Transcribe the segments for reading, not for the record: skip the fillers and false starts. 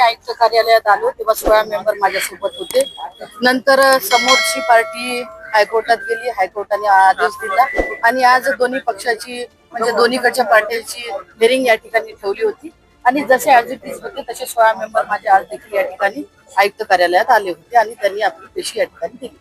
आयुक्त कार्यालयात आलो तेव्हा 16 मेंबर माझ्यासोबत होते. नंतर समोरची पार्टी हायकोर्टात गेली, हायकोर्टाने आदेश दिला आणि आज दोन्ही पक्षाची म्हणजे दोन्हीकडच्या पार्टीची हिअरिंग या ठिकाणी ठेवली होती आणि जसे ऍज इट इज होते तसे 16 मेंबर माझे आज देखील या ठिकाणी आयुक्त कार्यालयात आले होते आणि त्यांनी आपली पेशी या ठिकाणी दिली.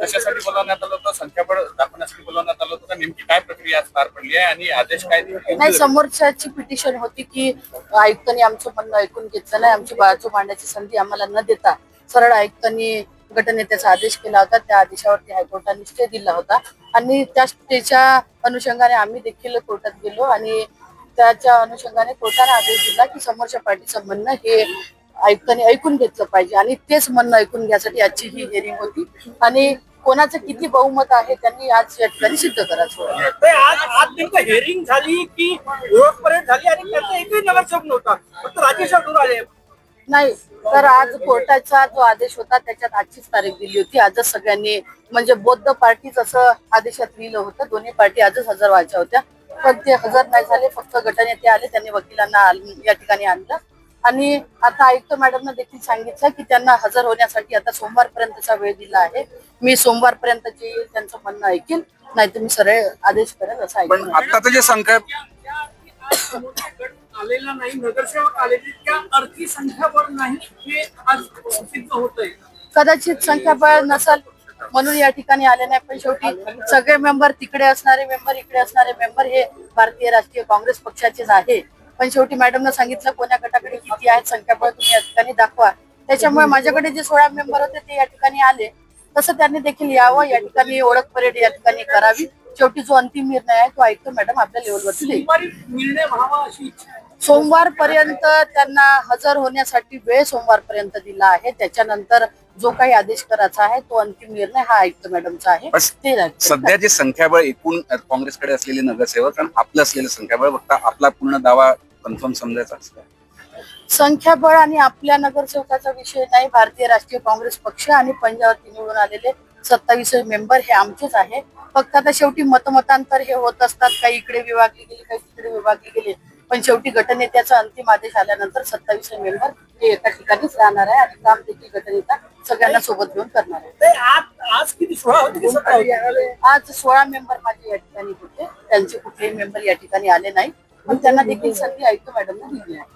कशासाठी बोलवण्यात आलं होतं, संख्याबळ दाखवण्यासाठी बोलवण्यात आलं होतं, नेमकी काय प्रक्रिया आज पार पडली आहे आणि आदेश काय दिले? नाही, समोरच्याची पिटिशन होती की आयुक्तांनी आमचं म्हणणं ऐकून घेतलं नाही, आमची बाजू मांडण्याची संधी आम्हाला न देता सरळ आयुक्तांनी गटनेत्याचा आदेश केला होता. त्या आदेशावरती हायकोर्टाने स्टे दिला होता आणि त्या स्टेच्या अनुषंगाने आम्ही देखील कोर्टात गेलो आणि त्याच्या अनुषंगाने कोर्टाने आदेश दिला की समोरच्या पार्टीचं म्हणणं हे आयुक्तांनी ऐकून घेतलं पाहिजे आणि तेच म्हणणं ऐकून घ्यासाठी आजची ही हिअरिंग होती आणि कोणाचं किती बहुमत आहे त्यांनी आज या ठिकाणी सिद्ध करायचं. आज नेमकं हिअरिंग झाली की ओळख पर्यंत झाली आणि त्याचा एकही नगरसेवक नव्हता, फक्त राजेश दूर आले. नाही, तर आज कोर्टाचा जो आदेश होता त्याच्यात आजचीच तारीख दिली होती. आजच सगळ्यांनी म्हणजे बौद्ध पार्टीच असं आदेशात लिहिलं होतं, दोन्ही पार्टी आजच हजर व्हायच्या होत्या पण ते हजर नाही झाले. फक्त गटनेते आले, त्यांनी वकिलांना या ठिकाणी आणलं आणि आता आयुक्त मॅडमने देखील सांगितलं की त्यांना हजर होण्यासाठी आता सोमवारपर्यंतचा वेळ दिला आहे. मी सोमवारपर्यंतचे त्यांचं म्हणणं ऐकेल, नाही तर मी सरळ आदेश करेल असं ऐकलं. पण आता जे संख्या आलेला नाही, नगरसेवक आलेली त्या अर्थी संख्याबळ नाही हे आज सिद्ध होतंय. कदाचित संख्याबळ नसल म्हणून या ठिकाणी आले नाही, पण शेवटी सगळे मेंबर तिकडे असणारे मेंबर इकडे असणारे मेंबर हे भारतीय राष्ट्रीय काँग्रेस पक्षाचेच आहे. पण शेवटी मॅडमनं सांगितलं कोण्या गटाकडे किती आहेत संख्याबळ तुम्ही या ठिकाणी दाखवा. त्याच्यामुळे माझ्याकडे जे 16 मेंबर होते ते या ठिकाणी आले, तसं त्यांनी देखील यावं, या ठिकाणी ओळख परेड या ठिकाणी करावी. शेवटी जो अंतिम निर्णय आहे तो आयुक्त मॅडम आपल्या लेवलवरती देईल. निर्णय व्हावा अशी इच्छा आहे. सोमवारपर्यंत त्यांना हजर होण्यासाठी वेळ सोमवारपर्यंत दिला आहे. त्याच्यानंतर जो काही आदेश करायचा आहे तो अंतिम निर्णय हा आयुक्त मॅडमचा आहे. ते सध्या जे संख्याबळ एकूण काँग्रेसकडे असलेले नगरसेवक आणि आपलं असलेलं संख्याबळ बघता आपला पूर्ण दावा कन्फर्म समजायचा असतो. संख्याबळ आणि आपल्या नगरसेवकाचा विषय नाही. भारतीय राष्ट्रीय काँग्रेस पक्ष आणि पंजाबवरती निवडून आलेले 27 मेंबर हे आमचेच आहे. फक्त आता शेवटी मतमतांतर हे होत असतात, काही इकडे विभागले गेले काही तिकडे विभागले गेले, पण शेवटी गटनेत्याचा अंतिम आदेश आल्यानंतर 27 मेंबर हे एका ठिकाणीच राहणार आहे आणि काम देखील गटनेता सगळ्यांना सोबत घेऊन करणार आहे. आज किती 16 होते की 17 होते? आज 16 मेंबर माझे या ठिकाणी होते, त्यांचे कुठलेही मेंबर या ठिकाणी आले नाही, पण त्यांना देखील संधी आयुक्त मॅडमने दिली आहे.